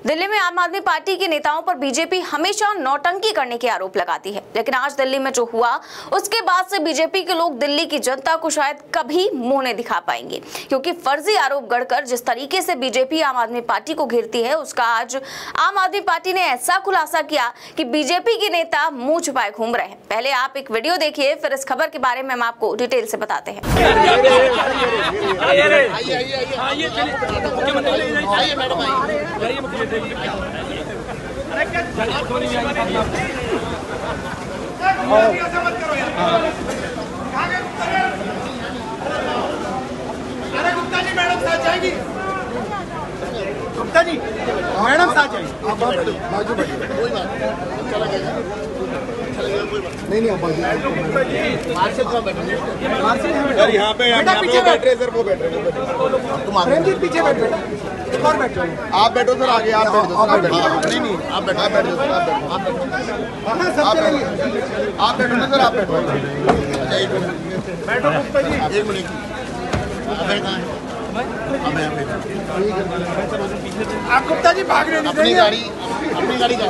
दिल्ली में आम आदमी पार्टी के नेताओं पर बीजेपी हमेशा नौटंकी करने के आरोप लगाती है, लेकिन आज दिल्ली में जो हुआ उसके बाद से बीजेपी के लोग दिल्ली की जनता को शायद कभी मुंह नहीं दिखा पाएंगे, क्योंकि फर्जी आरोप गढ़कर जिस तरीके से बीजेपी आम आदमी पार्टी को घेरती है, उसका आज आम आदमी पार्टी ने ऐसा खुलासा किया कि बीजेपी के नेता मुंह छुपाए घूम रहे हैं। पहले आप एक वीडियो देखिए, फिर इस खबर के बारे में हम आपको डिटेल से बताते हैं। अरे गुप्ता जी, मैडम साथ जाएगी। गुप्ता जी, मैडम साथ जाएगी। आप बाजू बैठिए, कोई बात नहीं, चला गया नहीं आप सर यहाँ पे पीछे बैठ रहे सर, वो बैठ रहे पीछे बैठ बेटा और बैठो, आप बैठो सर, आगे आप बैठो, नहीं आप बैठो, आप बैठो सर, आप बैठो सर, आप बैठो। अच्छा एक मिनट बैठो गुप्ता जी, एक मिनट आप गुप्ता जी भाग रहे हैं अपनी गाड़ी का।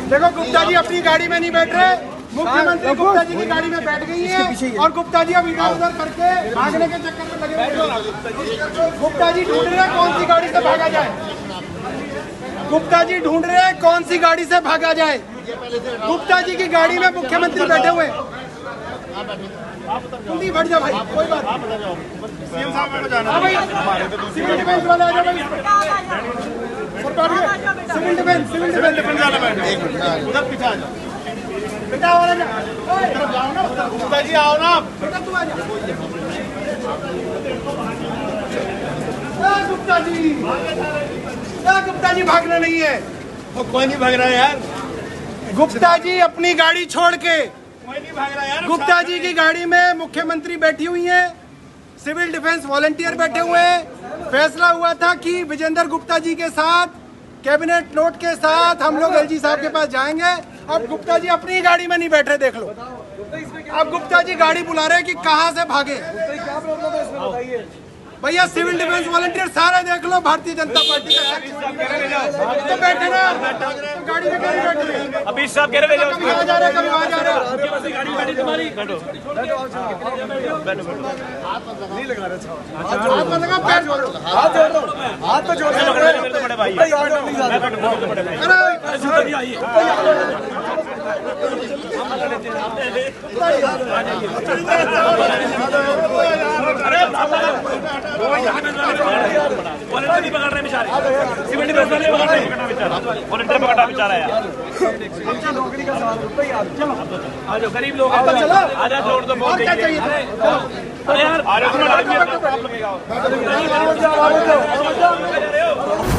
देखो गुप्ता जी अपनी गाड़ी में नहीं बैठ रहे, मुख्यमंत्री गुप्ता जी की गाड़ी में बैठ गई है और गुप्ता जी अब इधर उधर करके भागने के चक्कर में लगे हुए। गुप्ता जी ढूंढ रहे हैं कौन सी गाड़ी से भागा जाए, गुप्ता जी ढूंढ रहे हैं कौन सी गाड़ी से भागा जाए। गुप्ता जी की गाड़ी में मुख्यमंत्री बैठे हुए। जल्दी बैठ जाओ भाई, कोई बात सीएम साहब को जाना भाई, सिविल डिफेंस वाले आ जाओ भाई, सिविल डिफेंस वाला बैठ, उधर पीछे आ जाओ बेटा, और जाओ ना गुप्ता जी, आओ ना बेटा, तू आ जा गुप्ता जी। गुप्ता जी भागना नहीं है, वो कोई नहीं भाग रहा है यार। गुप्ता जी अपनी गाड़ी छोड़ के कोई नहीं भाग रहा यार। गुप्ता जी की गाड़ी में मुख्यमंत्री बैठी हुई हैं, सिविल डिफेंस वॉलंटियर बैठे हुए हैं। फैसला हुआ था कि विजेंद्र गुप्ता जी के साथ कैबिनेट नोट के साथ हम लोग एलजी साहब के पास जाएंगे। अब गुप्ता जी अपनी गाड़ी में नहीं बैठ रहे, देख लो। अब गुप्ता जी गाड़ी बुला रहे हैं कि कहां से भागे। क्या प्रॉब्लम है इसमें बताइए भैया। सिविल डिफेंस वॉलंटियर सारे देख लो, भारतीय जनता पार्टी का तो बैठे ना, तो गाड़ी में गाड़ी बैठ रहे। अभी सब कह रहे हैं कभी आ जा रहा है, कभी वहां जा रहा है। गाड़ी बैठी तुम्हारी, बैठो नहीं लगा रहा, हाथ मत लगा, पैर जोड़ो, हाथ जोड़ दो, हाथ तो जोड़ दो बड़े भाई। वॉलंटियर पकड़ रहे बेचारे, सिविल डिफेंस वाले पकड़ रहे हैं, वॉलंटियर पकड़ा बेचारा यार। नौकरी का सवाल होता है यार, चलो आ जाओ, गरीब लोग आ जाओ, छोड़ दो, बहुत चाहिए। अरे यार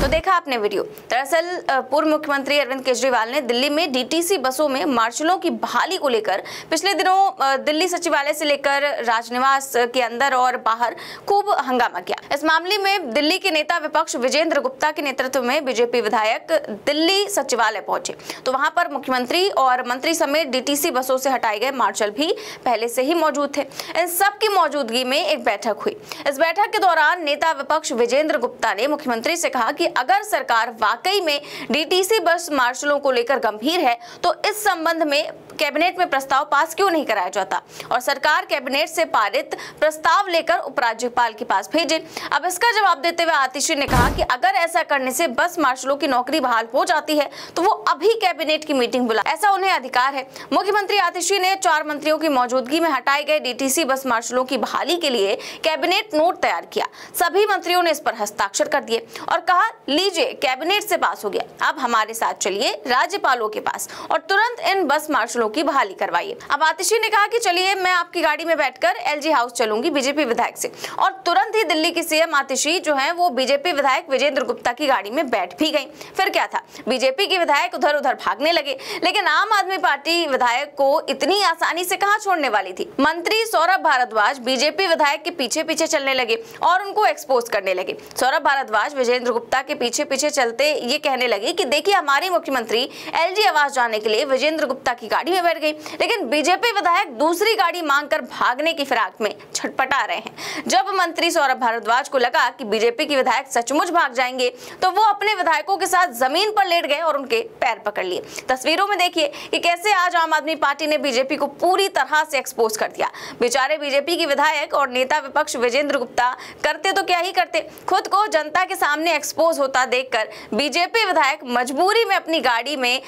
तो देखा आपने वीडियो। दरअसल पूर्व मुख्यमंत्री अरविंद केजरीवाल ने दिल्ली में डीटीसी बसों में मार्शलों की बहाली को लेकर पिछले दिनों दिल्ली सचिवालय से लेकर राजनिवास के अंदर और बाहर खूब हंगामा किया। इस मामले में दिल्ली के नेता विपक्ष विजेंद्र गुप्ता के नेतृत्व में बीजेपी विधायक दिल्ली सचिवालय पहुंचे, तो वहां पर मुख्यमंत्री और मंत्री समेत डीटीसी बसों से हटाए गए मार्शल भी पहले से ही मौजूद थे। इन सब की मौजूदगी में एक बैठक हुई। इस बैठक के दौरान नेता विपक्ष विजेंद्र गुप्ता ने मुख्यमंत्री से कहा कि अगर सरकार वाकई में डीटीसी बस मार्शलों को लेकर गंभीर है तो इस संबंध में कैबिनेट में प्रस्ताव पास क्यों नहीं कराया जाता और सरकार कैबिनेट से पारित प्रस्ताव लेकर उपराज्यपाल के पास भेजे। अब इसका जवाब देते हुए आतिशी ने कहा कि अगर ऐसा करने से बस मार्शलों की नौकरी बहाल हो जाती है तो वो अभी कैबिनेट की मीटिंग बुला, ऐसा उन्हें अधिकार है। मुख्यमंत्री आतिशी ने 4 मंत्रियों की मौजूदगी में हटाए गए डीटीसी बस मार्शलों की बहाली के लिए कैबिनेट नोट तैयार किया। सभी मंत्रियों ने इस पर हस्ताक्षर कर दिए और कहा लीजिए कैबिनेट से पास हो गया, अब हमारे साथ चलिए राज्यपालों के पास और तुरंत इन बस मार्शलों की बहाली करवाइए। अब आतिशी ने कहा कि चलिए मैं आपकी गाड़ी में बैठकर एलजी हाउस चलूंगी बीजेपी विधायक से, और तुरंत ही दिल्ली की सीएम आतिशी जो है वो बीजेपी विधायक विजेंद्र गुप्ता की गाड़ी में बैठ भी गई। फिर क्या था, बीजेपी के विधायक उधर उधर भागने लगे, लेकिन आम आदमी पार्टी विधायक को इतनी आसानी से कहां छोड़ने वाली थी। मंत्री सौरभ भारद्वाज बीजेपी विधायक के पीछे पीछे चलने लगे और उनको एक्सपोज करने लगे। सौरभ भारद्वाज विजेंद्र गुप्ता के के पीछे पीछे चलते ये कहने लगी कि देखिए हमारी मुख्यमंत्री एलजी आवास जाने के लिए विजेंद्र गुप्ता की गाड़ी में बैठ गई, लेकिन बीजेपी विधायक दूसरी गाड़ी मांगकर भागने की फिराक में छटपटा रहे हैं। जब मंत्री सौरभ भारद्वाज को लगा कि बीजेपी के विधायक सचमुच भाग जाएंगे तो वो अपने विधायकों के साथ जमीन पर लेट गए और उनके पैर पकड़ लिए। तस्वीरों में देखिए कि कैसे आज आम आदमी पार्टी ने बीजेपी को पूरी तरह से एक्सपोज कर दिया। बेचारे बीजेपी के विधायक और नेता विपक्ष विजेंद्र गुप्ता करते तो क्या ही करते, खुद को जनता के सामने एक्सपोज होता देखकर बीजेपी विधायक मजबूरी में अपनी गाड़ी में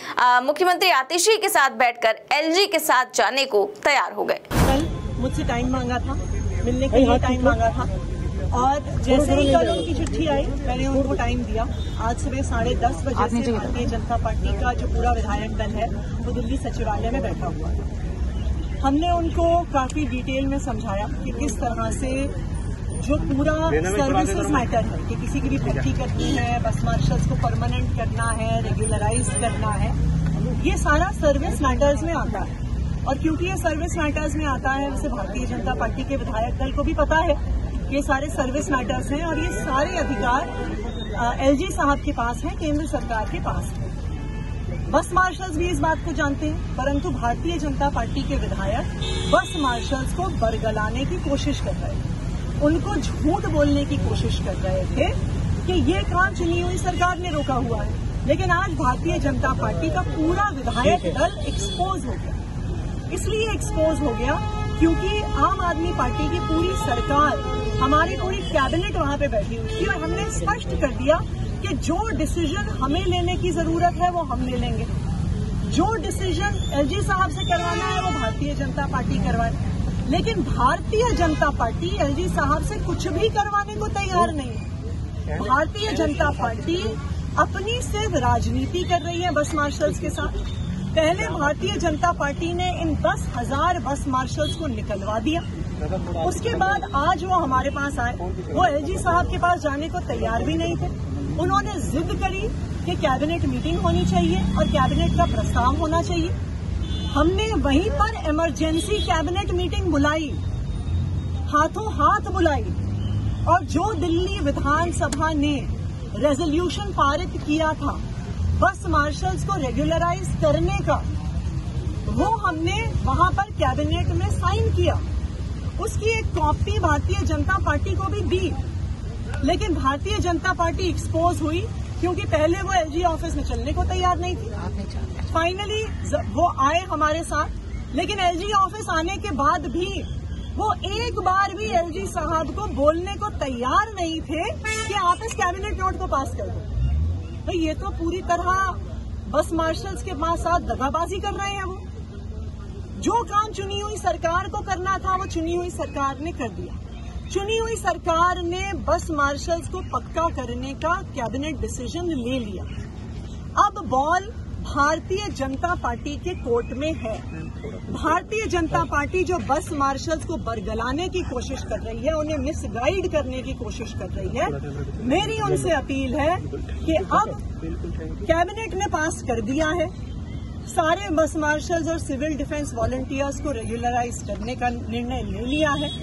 मुख्यमंत्री आतिशी के साथ बैठकर एलजी के साथ जाने को तैयार हो गए। कल मुझसे टाइम मांगा था, मिलने के लिए टाइम मांगा था और जैसे ही कल उनकी चिट्ठी आई मैंने उनको टाइम दिया। आज सुबह 10:30 बजे से भारतीय जनता पार्टी का जो पूरा विधायक दल है वो दिल्ली सचिवालय में बैठा हुआ है। हमने उनको काफी डिटेल में समझाया कि किस तरह से जो पूरा सर्विसेज मैटर है कि किसी की भी भर्ती करनी है, बस मार्शल्स को परमानेंट करना है, रेगुलराइज करना है, ये सारा सर्विस मैटर्स में आता है। और क्योंकि ये सर्विस मैटर्स में आता है, वैसे भारतीय जनता पार्टी के विधायक दल को भी पता है ये सारे सर्विस मैटर्स हैं और ये सारे अधिकार एलजी साहब के पास हैं, केंद्र सरकार के पास है। बस मार्शल्स भी इस बात को जानते हैं, परंतु भारतीय जनता पार्टी के विधायक बस मार्शल्स को बरगलाने की कोशिश कर रहे थे, उनको झूठ बोलने की कोशिश कर रहे थे कि ये काम चुनी हुई सरकार ने रोका हुआ है। लेकिन आज भारतीय जनता पार्टी का पूरा विधायक दल एक्सपोज हो गया। इसलिए एक्सपोज हो गया क्योंकि आम आदमी पार्टी की पूरी सरकार, हमारी पूरी कैबिनेट वहां पे बैठी हुई थी और हमने स्पष्ट कर दिया कि जो डिसीजन हमें लेने की जरूरत है वो हम ले लेंगे, जो डिसीजन एलजी साहब से करवाना है वो भारतीय जनता पार्टी करवाए। लेकिन भारतीय जनता पार्टी एलजी साहब से कुछ भी करवाने को तैयार नहीं है। भारतीय जनता पार्टी अपनी सिर्फ राजनीति कर रही है बस मार्शल्स के साथ। पहले भारतीय जनता पार्टी ने इन 10,000 बस मार्शल्स को निकलवा दिया, उसके बाद आज वो हमारे पास आए, वो एलजी साहब के पास जाने को तैयार भी नहीं थे। उन्होंने जिद करी कि कैबिनेट मीटिंग होनी चाहिए और कैबिनेट का प्रस्ताव होना चाहिए। हमने वहीं पर इमरजेंसी कैबिनेट मीटिंग बुलाई, हाथों हाथ बुलाई, और जो दिल्ली विधानसभा ने रेजोल्यूशन पारित किया था बस मार्शल्स को रेगुलराइज करने का, वो हमने वहां पर कैबिनेट में साइन किया। उसकी एक कॉपी भारतीय जनता पार्टी को भी दी, लेकिन भारतीय जनता पार्टी एक्सपोज हुई क्योंकि पहले वो एलजी ऑफिस में चलने को तैयार नहीं थी। फाइनली वो आए हमारे साथ, लेकिन एलजी ऑफिस आने के बाद भी वो एक बार भी एलजी साहब को बोलने को तैयार नहीं थे कि आप इस कैबिनेट नोट को पास कर दो। भाई ये तो पूरी तरह बस मार्शल्स के साथ दगाबाजी कर रहे हैं। वो जो काम चुनी हुई सरकार को करना था वो चुनी हुई सरकार ने कर दिया। चुनी हुई सरकार ने बस मार्शल्स को पक्का करने का कैबिनेट डिसीजन ले लिया। अब बॉल भारतीय जनता पार्टी के कोर्ट में है। भारतीय जनता पार्टी जो बस मार्शल्स को बरगलाने की कोशिश कर रही है, उन्हें मिसगाइड करने की कोशिश कर रही है, मेरी उनसे अपील है कि अब कैबिनेट ने पास कर दिया है, सारे बस मार्शल्स और सिविल डिफेंस वॉलंटियर्स को रेगुलराइज करने का निर्णय ले लिया है।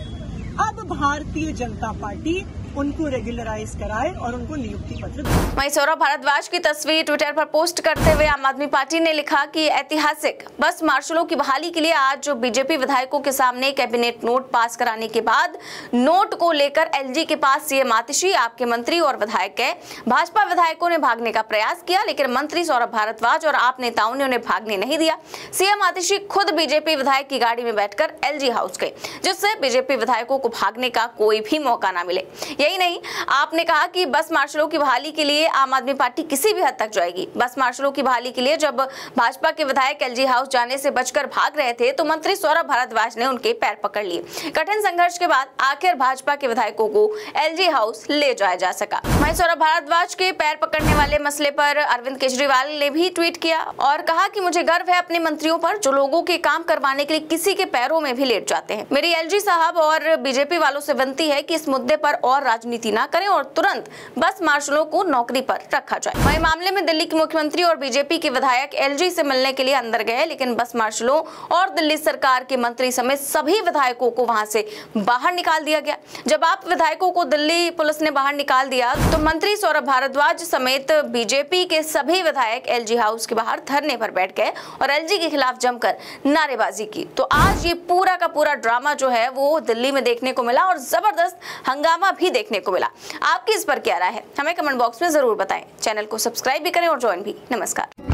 अब भारतीय जनता पार्टी उनको रेगुलराइज कराए और उनको नियुक्ति पत्र दे। वहीं सौरभ भारद्वाज की तस्वीर ट्विटर पर पोस्ट करते हुए आम आदमी पार्टी ने लिखा कि ऐतिहासिक बस मार्शलों की बहाली के लिए आज जो बीजेपी विधायकों के सामने कैबिनेट नोट पास कराने के बाद नोट को लेकर एलजी के पास सीएम आतिशी, आपके मंत्री और विधायक गए। भाजपा विधायकों ने भागने का प्रयास किया, लेकिन मंत्री सौरभ भारद्वाज और आप नेताओं ने उन्हें भागने नहीं दिया। सीएम आतिशी खुद बीजेपी विधायक की गाड़ी में बैठकर एलजी हाउस गए, जिससे बीजेपी विधायकों को भागने का कोई भी मौका न मिले। यही नहीं, आपने कहा कि बस मार्शलों की बहाली के लिए आम आदमी पार्टी किसी भी हद तक जाएगी। बस मार्शलों की बहाली के लिए जब भाजपा के विधायक एलजी हाउस जाने से बचकर भाग रहे थे तो मंत्री सौरभ भारद्वाज ने उनके पैर पकड़ लिए। कठिन संघर्ष के बाद आखिर भाजपा के विधायकों को एलजी हाउस ले जाया जा सका। वहीं सौरभ भारद्वाज के पैर पकड़ने वाले मसले पर अरविंद केजरीवाल ने भी ट्वीट किया और कहा कि मुझे गर्व है अपने मंत्रियों पर जो लोगों के काम करवाने के लिए किसी के पैरों में भी लेट जाते हैं। मेरी एलजी साहब और बीजेपी वालों से विनती है कि इस मुद्दे पर और राजनीति न करें और तुरंत बस मार्शलों को नौकरी पर रखा जाए। वहीं मामले में दिल्ली के मुख्यमंत्री और बीजेपी के विधायक एलजी से मिलने के लिए अंदर गए, लेकिन बस मार्शलों और दिल्ली सरकार के मंत्री समेत सभी विधायकों को वहां से बाहर निकाल दिया गया। जब आप विधायकों को दिल्ली पुलिस ने बाहर निकाल दिया तो मंत्री सौरभ भारद्वाज समेत बीजेपी के सभी विधायक एलजी हाउस के बाहर धरने पर बैठ गए और एलजी के खिलाफ जमकर नारेबाजी की। तो आज ये पूरा का पूरा ड्रामा जो है वो दिल्ली में देखने को मिला और जबरदस्त हंगामा भी देखने को मिला। आपकी इस पर क्या राय है, हमें कमेंट बॉक्स में जरूर बताएं। चैनल को सब्सक्राइब भी करें और ज्वाइन भी। नमस्कार।